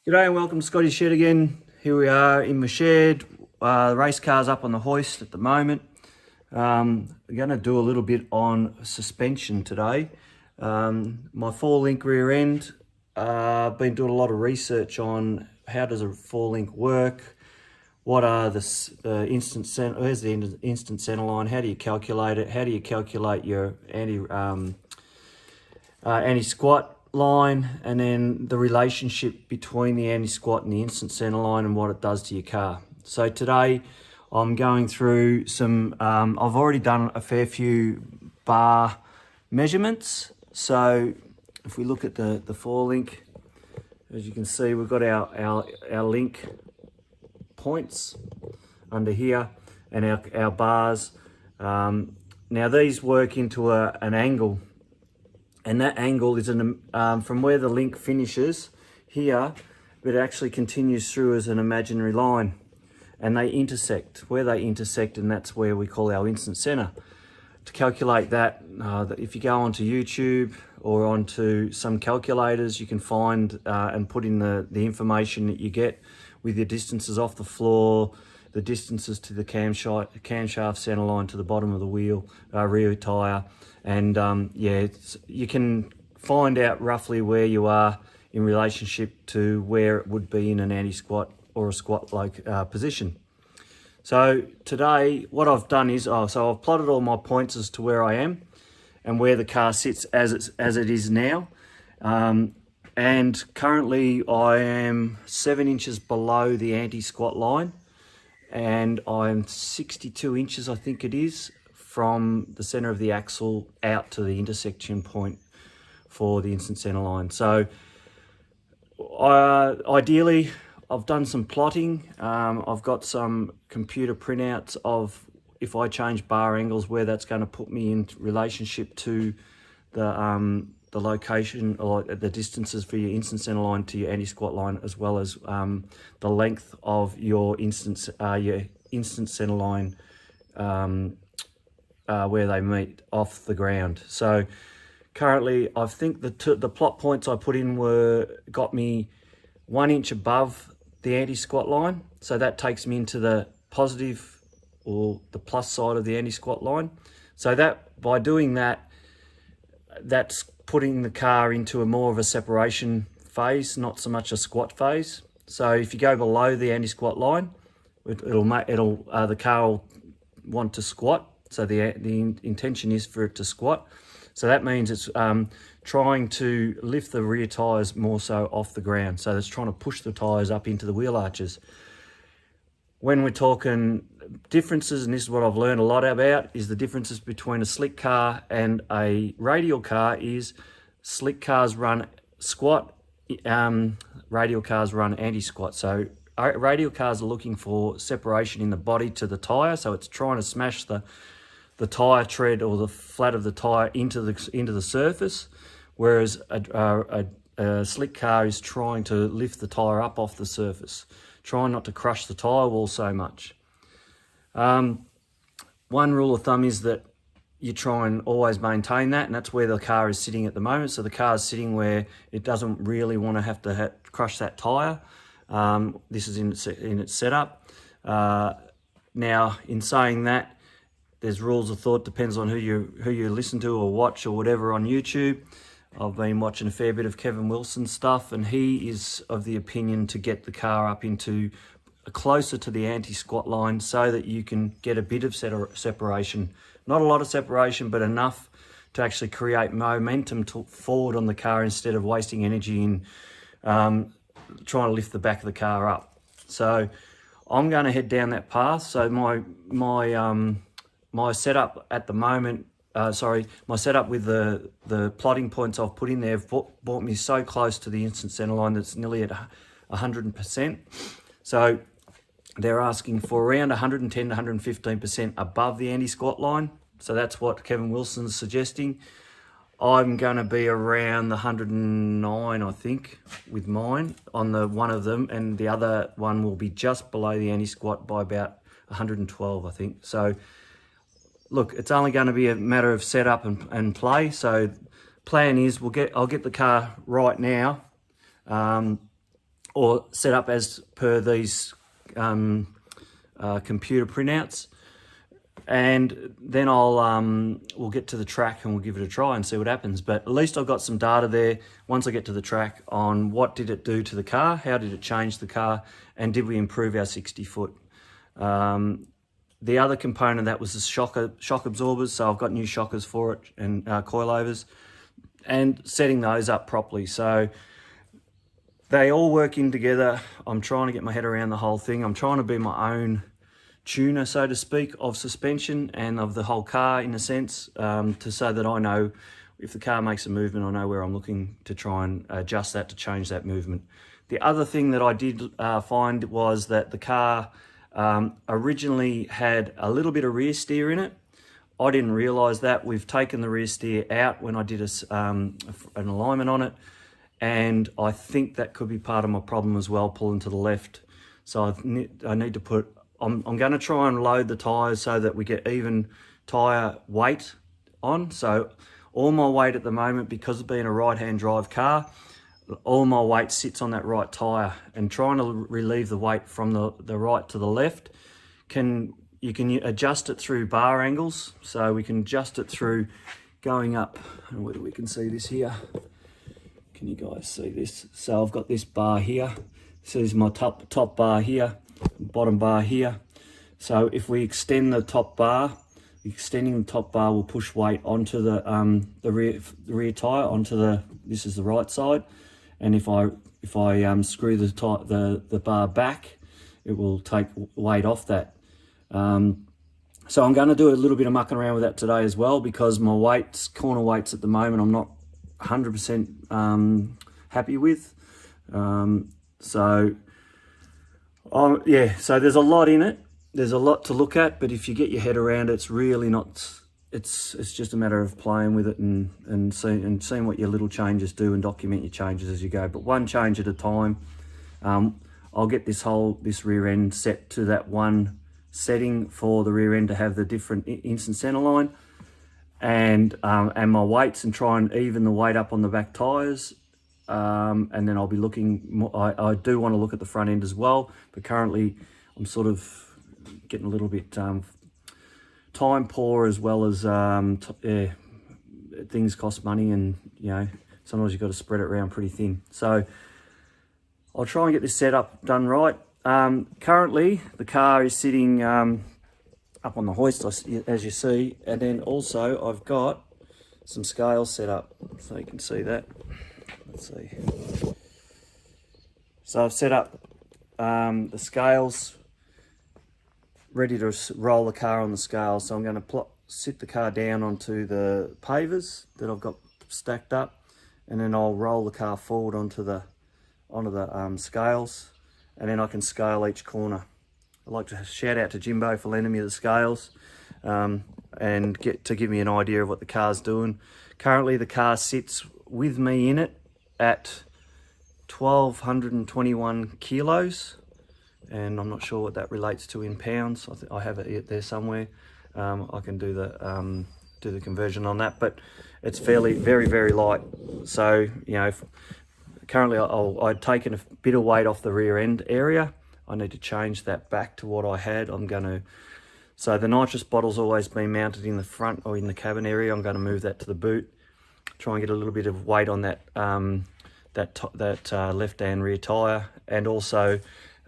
G'day and welcome to Scotty's shed again. Here we are in my shed. The race car's up on the hoist at the moment. We're going to do a little bit on suspension today. My 4-link rear end. I've been doing a lot of research on how does a 4-link work. What are the instant center? Where's the instant center line? How do you calculate it? How do you calculate your anti-squat line, and then the relationship between the anti-squat and the instant center line and what it does to your car. So today I'm going through some, I've already done a fair few bar measurements. So if we look at the 4-link, as you can see, we've got our link points under here and our bars. Now these work into an angle, and that angle is from where the link finishes here, but it actually continues through as an imaginary line, and they intersect where they intersect, and that's where we call our instant center. To calculate that, if you go onto YouTube or onto some calculators, you can find and put in the information that you get with your distances off the floor, the distances to the camshaft center line to the bottom of the wheel, rear tire. And you can find out roughly where you are in relationship to where it would be in an anti-squat or a squat-like position. So today, what I've done is, so I've plotted all my points as to where I am and where the car sits as it is now. And currently I am 7 inches below the anti-squat line, and I'm 62 inches, I think it is, from the center of the axle out to the intersection point for the instant center line. So ideally, I've done some plotting. I've got some computer printouts of if I change bar angles, where that's going to put me in relationship to the location or the distances for your instant center line to your anti-squat line, as well as the length of your instant center line where they meet off the ground. So currently, I think the plot points I put in got me 1 inch above the anti-squat line. So that takes me into the positive or the plus side of the anti-squat line. So that by doing that, that's putting the car into a more of a separation phase, not so much a squat phase. So if you go below the anti-squat line, the car will want to squat. So the intention is for it to squat. So that means it's trying to lift the rear tyres more so off the ground. So it's trying to push the tyres up into the wheel arches. When we're talking differences, and this is what I've learned a lot about, is the differences between a slick car and a radial car is slick cars run squat, radial cars run anti-squat. So radial cars are looking for separation in the body to the tyre, so it's trying to smash the tyre tread or the flat of the tyre into the surface, whereas a slick car is trying to lift the tyre up off the surface, trying not to crush the tyre wall so much. One rule of thumb is that you try and always maintain that, and that's where the car is sitting at the moment. So the car is sitting where it doesn't really want to have to crush that tyre. This is in its setup. Now, in saying that, there's rules of thought, depends on who you listen to or watch or whatever on YouTube. I've been watching a fair bit of Kevin Wilson's stuff, and he is of the opinion to get the car up into closer to the anti-squat line so that you can get a bit of separation. Not a lot of separation, but enough to actually create momentum forward on the car instead of wasting energy in trying to lift the back of the car up. So I'm going to head down that path. So my setup at the moment, my setup with the plotting points I've put in there brought me so close to the instant center line that's nearly at 100%. So they're asking for around 110 to 115% above the anti-squat line. So that's what Kevin Wilson's suggesting. I'm going to be around the 109, I think, with mine on the one of them, and the other one will be just below the anti-squat by about 112, I think. So look, it's only going to be a matter of setup and play. So plan is I'll get the car right now or set up as per these computer printouts. And then we'll get to the track and we'll give it a try and see what happens. But at least I've got some data there once I get to the track on what did it do to the car, how did it change the car, and did we improve our 60 foot. The other component of that was the shock absorbers. So I've got new shockers for it and coilovers, and setting those up properly. So they all work in together. I'm trying to get my head around the whole thing. I'm trying to be my own tuner, so to speak, of suspension and of the whole car in a sense, so that I know if the car makes a movement, I know where I'm looking to try and adjust that to change that movement. The other thing that I did find was that the car originally had a little bit of rear steer in it. I didn't realise that. We've taken the rear steer out when I did an alignment on it, and I think that could be part of my problem as well, pulling to the left. So I need to put, I'm going to try and load the tyres so that we get even tyre weight on. So all my weight at the moment, because of being a right-hand drive car, all my weight sits on that right tyre, and trying to relieve the weight from the right to the left, you can adjust it through bar angles. So we can adjust it through going up, and whether we can see this here. Can you guys see this? So I've got this bar here. So this is my top bar here, bottom bar here. So if we extend the top bar, extending the top bar will push weight onto the rear tire, onto this is the right side. And if I screw the bar back, it will take weight off that. So I'm going to do a little bit of mucking around with that today as well, because my corner weights at the moment, I'm not 100% happy with. So there's a lot in it. There's a lot to look at, but if you get your head around it, it's really not. It's just a matter of playing with it and seeing what your little changes do, and document your changes as you go. But one change at a time. I'll get this rear end set to that one setting for the rear end to have the different instant center line, and my weights, and try and even the weight up on the back tires. And then I'll be looking. I do want to look at the front end as well, but currently I'm sort of getting a little bit time poor, as well as things cost money, and sometimes you've got to spread it around pretty thin. So I'll try and get this setup done right. Currently the car is sitting up on the hoist, as you see, and then also I've got some scales set up, so you can see that. Let's see. So I've set up the scales, ready to roll the car on the scales. So I'm going to sit the car down onto the pavers that I've got stacked up, and then I'll roll the car forward onto the scales, and then I can scale each corner. I'd like to shout out to Jimbo for lending me the scales and give me an idea of what the car's doing. Currently the car sits with me in it at 1,221 kilos, and I'm not sure what that relates to in pounds. I have it there somewhere. I can do the conversion on that, but it's very, very light. So currently I'd taken a bit of weight off the rear end area. I need to change that back to what I had. So the nitrous bottle's always been mounted in the front or in the cabin area. I'm going to move that to the boot, try and get a little bit of weight on that left and rear tire, and also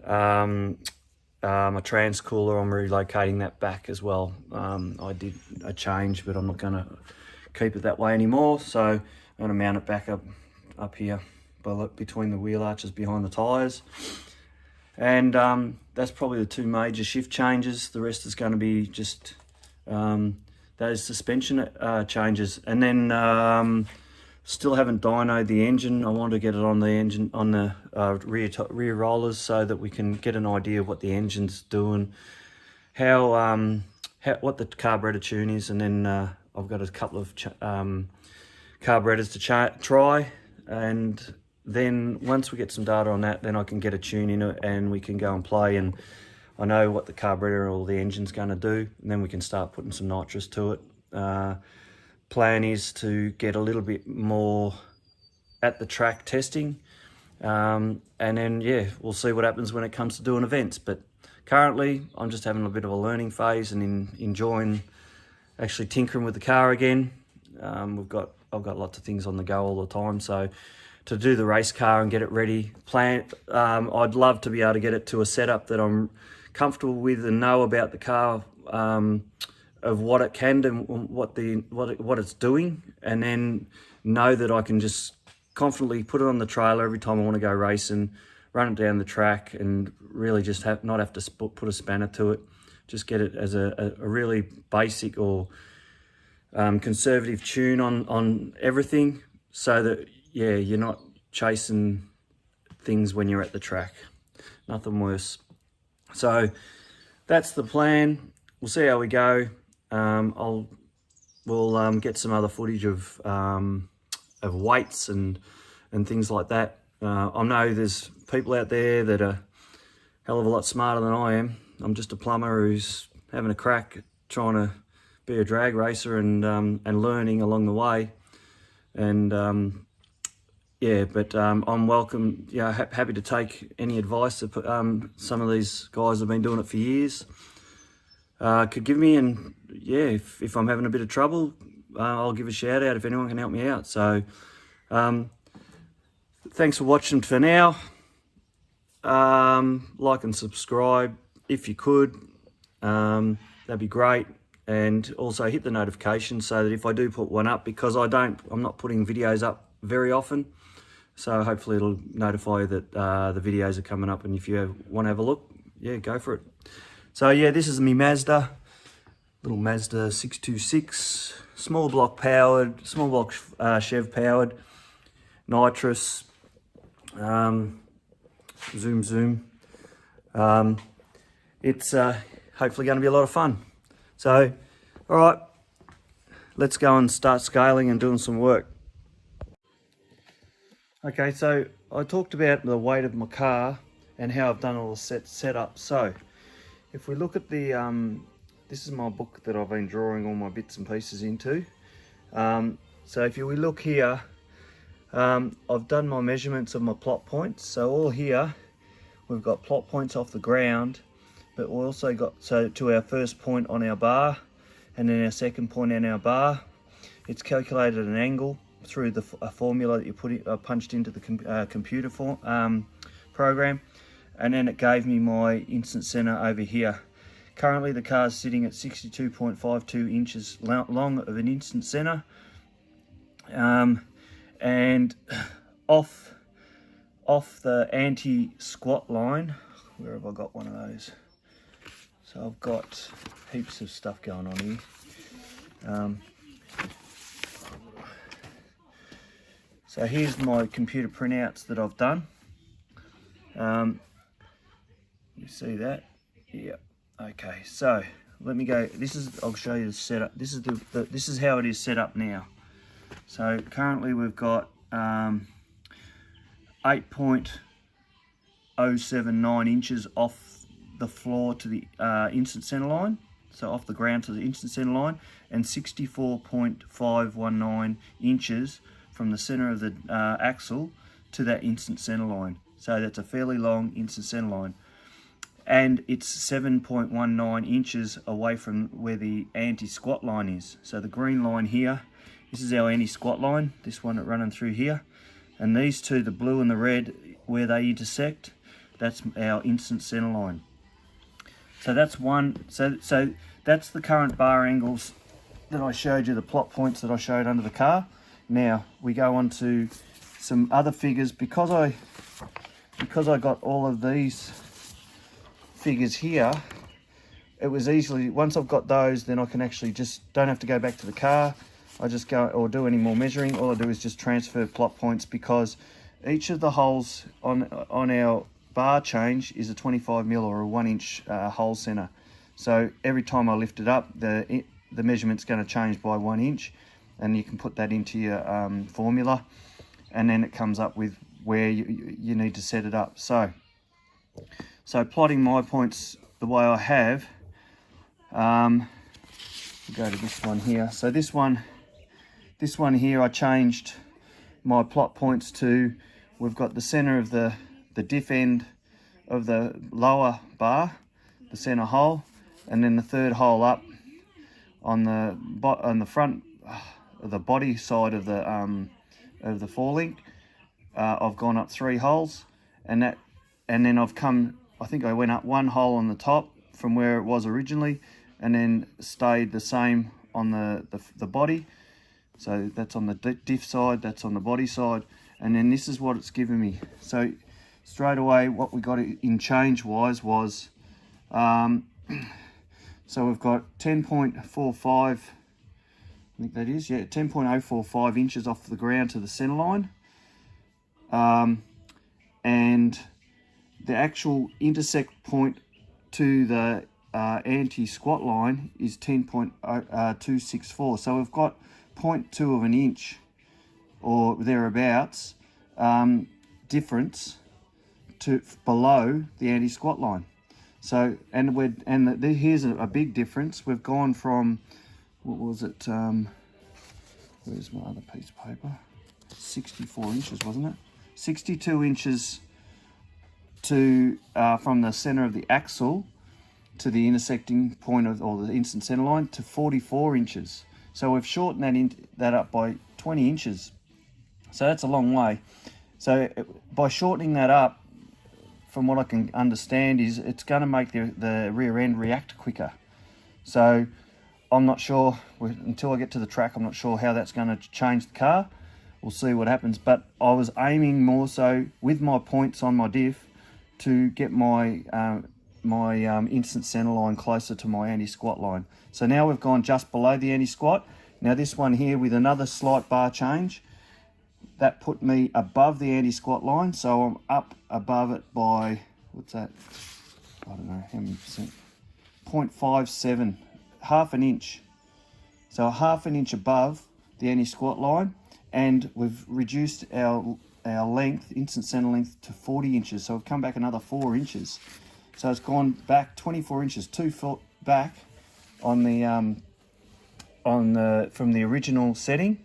a trans cooler. I'm relocating that back as well. I did a change, but I'm not going to keep it that way anymore. So I'm going to mount it back up here, between the wheel arches behind the tires. And that's probably the two major shift changes. The rest is going to be just those suspension changes. And then still haven't dynoed the engine. I want to get it on the engine, on the rear rollers, so that we can get an idea of what the engine's doing, what the carburetor tune is, and then I've got a couple of carburetors to try, and then once we get some data on that, then I can get a tune in it and we can go and play, and I know what the carburetor or the engine's going to do, and then we can start putting some nitrous to it. Plan is to get a little bit more at the track testing, And then, yeah, we'll see what happens when it comes to doing events. But currently, I'm just having a bit of a learning phase and enjoying actually tinkering with the car again. I've got lots of things on the go all the time. So to do the race car and get it ready, I'd love to be able to get it to a setup that I'm comfortable with and know about the car, of what it can do and what it's doing, and then know that I can just confidently put it on the trailer every time I want to go racing, run it down the track, and really just not have to put a spanner to it. Just get it as a really basic or conservative tune on everything, so that, yeah, you're not chasing things when you're at the track. Nothing worse. So that's the plan. We'll see how we go. We'll get some other footage of weights and things like that. I know there's people out there that are a hell of a lot smarter than I am. I'm just a plumber who's having a crack at trying to be a drag racer and learning along the way. And yeah, but I'm welcome. Yeah, happy to take any advice that some of these guys have been doing it for years could give me. And yeah, if I'm having a bit of trouble, I'll give a shout out if anyone can help me out. So thanks for watching for now. Like and subscribe if you could. That'd be great. And also hit the notification so that if I do put one up, because I'm not putting videos up very often, so hopefully it'll notify you that the videos are coming up, and if you want to have a look, yeah, go for it. So yeah, this is my Mazda, little Mazda 626, small block Chev powered, nitrous, zoom. It's hopefully going to be a lot of fun. So, all right, let's go and start scaling and doing some work. Okay, so I talked about the weight of my car and how I've done all the setup. So if we look at the, this is my book that I've been drawing all my bits and pieces into. So if we look here, I've done my measurements of my plot points. So all here, we've got plot points off the ground, but we also got, so to our first point on our bar, and then our second point on our bar. It's calculated an angle through a formula that you punched into the computer program, and then it gave me my instant center over here. Currently the car is sitting at 62.52 inches long of an instant center, and off the anti-squat line, where have I got one of those? So I've got heaps of stuff going on here. So here's my computer printouts that I've done. You see that? Yeah. Okay. So let me go. I'll show you the setup. This is how it is set up now. So currently we've got 8.079 inches off the floor to the instant center line. So off the ground to the instant center line, and 64.519 inches from the center of the axle to that instant center line. So that's a fairly long instant center line. And it's 7.19 inches away from where the anti-squat line is. So the green line here, this is our anti-squat line, this one running through here. And these two, the blue and the red, where they intersect, that's our instant center line. So that's one, so that's the current bar angles that I showed you, the plot points that I showed under the car. Now we go on to some other figures. Because I got all of these figures here, it was easily, once I've got those, then I can actually don't have to go back to the car. I just go or do any more measuring. All I do is just transfer plot points, because each of the holes on our bar change is a 25mm or a 1-inch hole center. So every time I lift it up, the measurement's going to change by 1 inch, and you can put that into your formula, and then it comes up with where you need to set it up. So plotting my points the way I have, go to this one here. So this one here, I changed my plot points to we've got the center of the diff end of the lower bar, the center hole, and then the third hole up on the front of the body side of the forelink. I've gone up 3 holes, and then I've come, I think I went up 1 hole on the top from where it was originally, and then stayed the same on the body. So that's on the diff side, that's on the body side, and then this is what it's given me. So straight away, what we got in change wise was, so we've got 10.45, I think that is, yeah, 10.045 inches off the ground to the center line. And the actual intersect point to the anti-squat line is 10.264. So we've got 0.2 of an inch or thereabouts difference to below the anti-squat line. So here's a big difference. We've gone from, what was it? Where's my other piece of paper? 64 inches, wasn't it? 62 inches to from the center of the axle to the intersecting point or the instant center line to 44 inches. So we've shortened that up by 20 inches. So that's a long way. So by shortening that up, from what I can understand, is it's going to make the rear end react quicker. So I'm not sure, until I get to the track, I'm not sure how that's going to change the car. We'll see what happens. But I was aiming more so with my points on my diff to get my instant center line closer to my anti-squat line. So now we've gone just below the anti-squat. Now this one here with another slight bar change, that put me above the anti-squat line. So I'm up above it by, what's that? I don't know, how many percent? 0.57, half an inch. So half an inch above the anti-squat line. And we've reduced our length, instant center length, to 40 inches. So we've come back another 4 inches. So it's gone back 24 inches, 2 foot back on the from the original setting.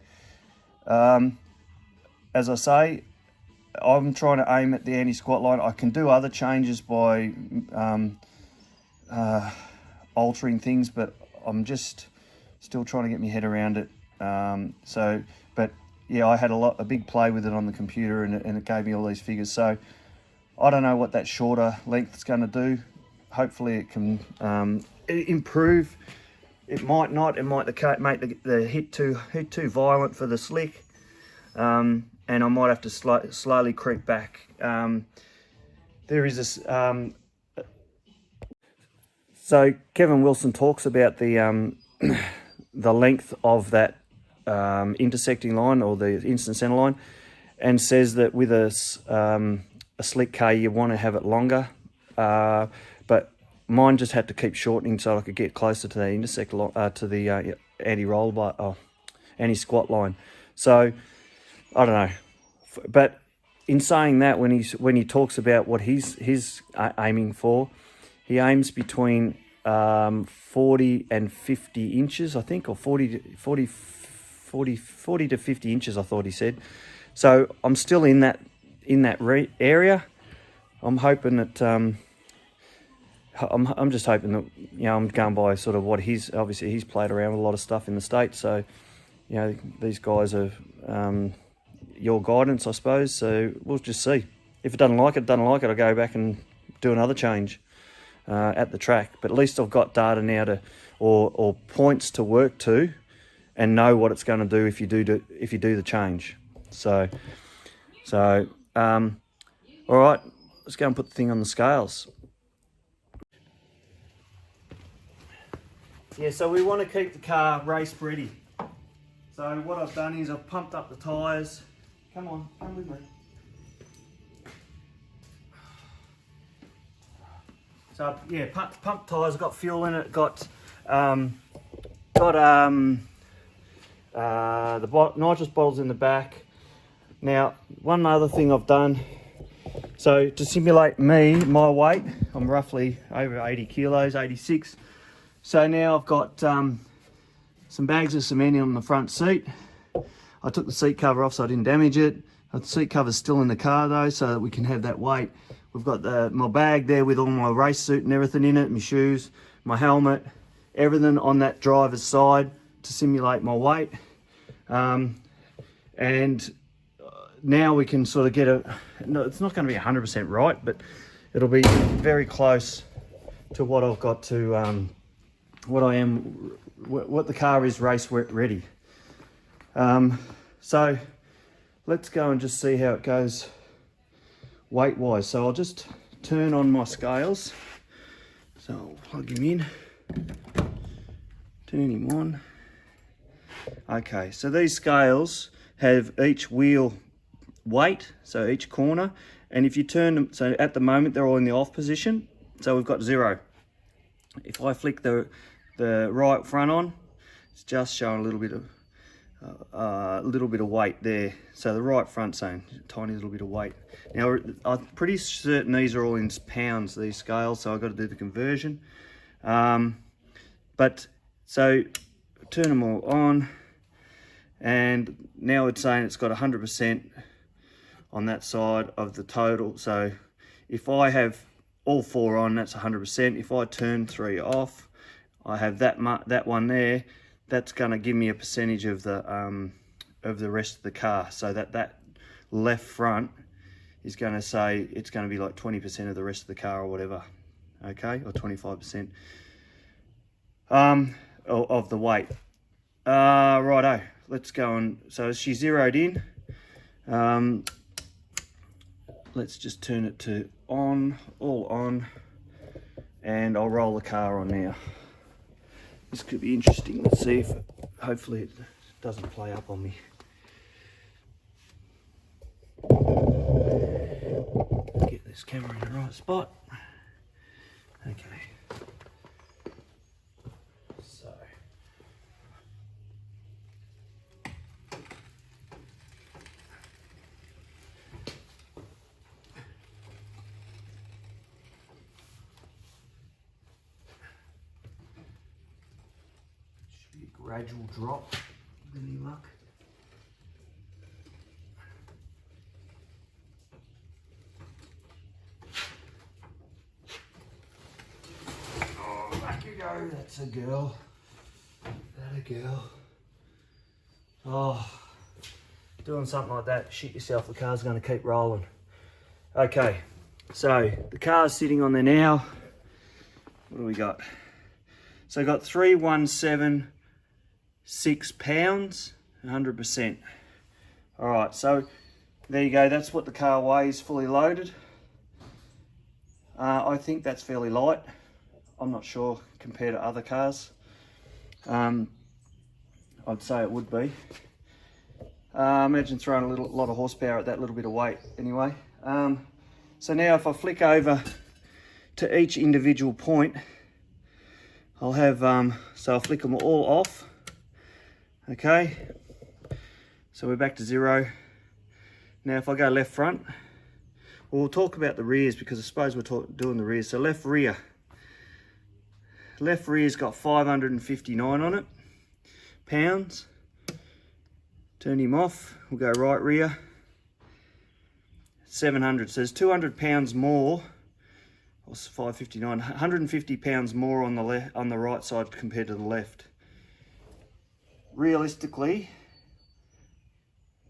As I say, I'm trying to aim at the anti-squat line. I can do other changes by altering things, but I'm just still trying to get my head around it. But yeah, I had a big play with it on the computer, and it gave me all these figures. So I don't know what that shorter length is going to do. Hopefully it can improve. It might not. It might make the hit too violent for the slick, and I might have to slowly creep back. There is this. So Kevin Wilson talks about the the length of that intersecting line or the instant center line, and says that with a slick car you want to have it longer, but mine just had to keep shortening so I could get closer to the intersect to the anti-roll bar, anti-squat line. So I don't know, but in saying that, when he talks about what he's aiming for, he aims between 40 and 50 inches, I think, or 40 to 50 inches, I thought he said. So I'm still in that area. I'm hoping that I'm just hoping that, you know, I'm going by sort of what he's played around with a lot of stuff in the States. So, you know, these guys are your guidance, I suppose. So we'll just see. If it doesn't like it, I'll go back and do another change at the track. But at least I've got data now or points to work to, and know what it's going to do if you do the change. So all right, let's go and put the thing on the scales. Yeah, so we want to keep the car race ready. So what I've done is I've pumped up the tyres. Come on, come with me. So yeah, pump tyres. Got fuel in it. Got the nitrous bottles in the back. Now, one other thing I've done. So to simulate my weight, I'm roughly over 80 kilos, 86. So now I've got some bags of cement on the front seat. I took the seat cover off so I didn't damage it. The seat cover's still in the car though, so that we can have that weight. We've got my bag there with all my race suit and everything in it, my shoes, my helmet, everything on that driver's side to simulate my weight. And now we can sort of get no, it's not going to be 100% right, but it'll be very close to what I've got to, what the car is race ready. So let's go and just see how it goes weight wise. So I'll just turn on my scales. So I'll plug him in, turn him on. Okay, so these scales have each wheel weight, so each corner, and if you turn them, so at the moment they're all in the off position, so we've got 0. If I flick the right front on, it's just showing a little bit of weight there. So the right front's saying tiny little bit of weight. Now I'm pretty certain these are all in pounds, these scales, so I've got to do the conversion. But so turn them all on, and now it's saying it's got 100% on that side of the total. So if I have all 4 on, that's 100%. If I turn 3 off, I have that one there. That's going to give me a percentage of the rest of the car. So that left front is going to say it's going to be like 20% of the rest of the car or whatever. Okay, or 25% of the weight. Righto, let's go on. So she zeroed in. Let's just turn it to on, all on, and I'll roll the car on now. This could be interesting. Let's see if, hopefully it doesn't play up on me. Get this camera in the right spot. Okay. So. Should be a gradual drop with any luck. Go, that's a girl. That a girl. Oh, doing something like that, shit yourself, the car's going to keep rolling. Okay, so the car's sitting on there now. What do we got? So I got 3,176 pounds, 100%. All right, so there you go. That's what the car weighs fully loaded. I think that's fairly light. I'm not sure compared to other cars. I'd say it would be. Imagine throwing a lot of horsepower at that little bit of weight anyway. So now if I flick over to each individual point, I'll have, so I'll flick them all off. Okay, so we're back to 0. Now if I go left front, we'll talk about the rears because I suppose we're doing the rears. So left rear. Left rear's got 559 on it, pounds. Turn him off, we'll go right rear. 700, so there's 200 pounds more, or 559, 150 pounds more on the right side compared to the left. Realistically,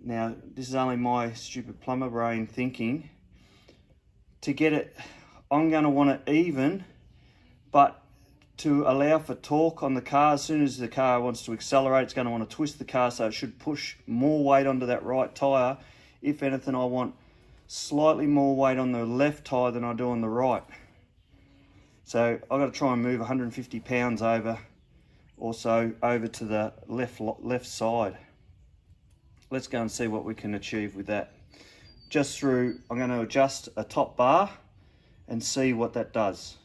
now this is only my stupid plumber brain thinking, to get it, I'm gonna want it even, but to allow for torque on the car, as soon as the car wants to accelerate, it's going to want to twist the car, so it should push more weight onto that right tyre. If anything, I want slightly more weight on the left tyre than I do on the right. So I've got to try and move 150 pounds over, also over to the left side. Let's go and see what we can achieve with that. Just through, I'm going to adjust a top bar and see what that does.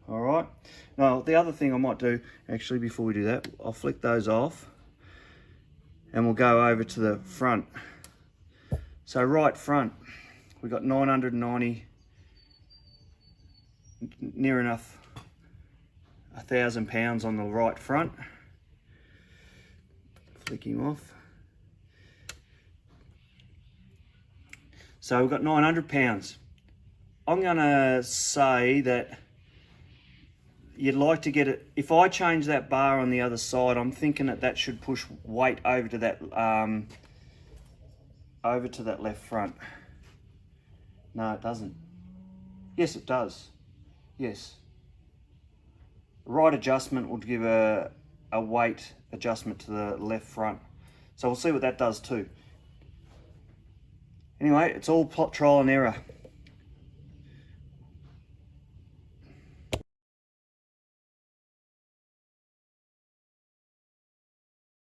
All right. Now, the other thing I might do, actually, before we do that, I'll flick those off and we'll go over to the front. So right front, we've got 990, near enough 1,000 pounds on the right front. Flick him off. So we've got 900 pounds. I'm gonna say that you'd like to get it, if I change that bar on the other side, I'm thinking that that should push weight over to that left front. No, it doesn't. Yes, it does. Yes. The right adjustment would give a weight adjustment to the left front. So we'll see what that does too. Anyway, it's all plot trial and error.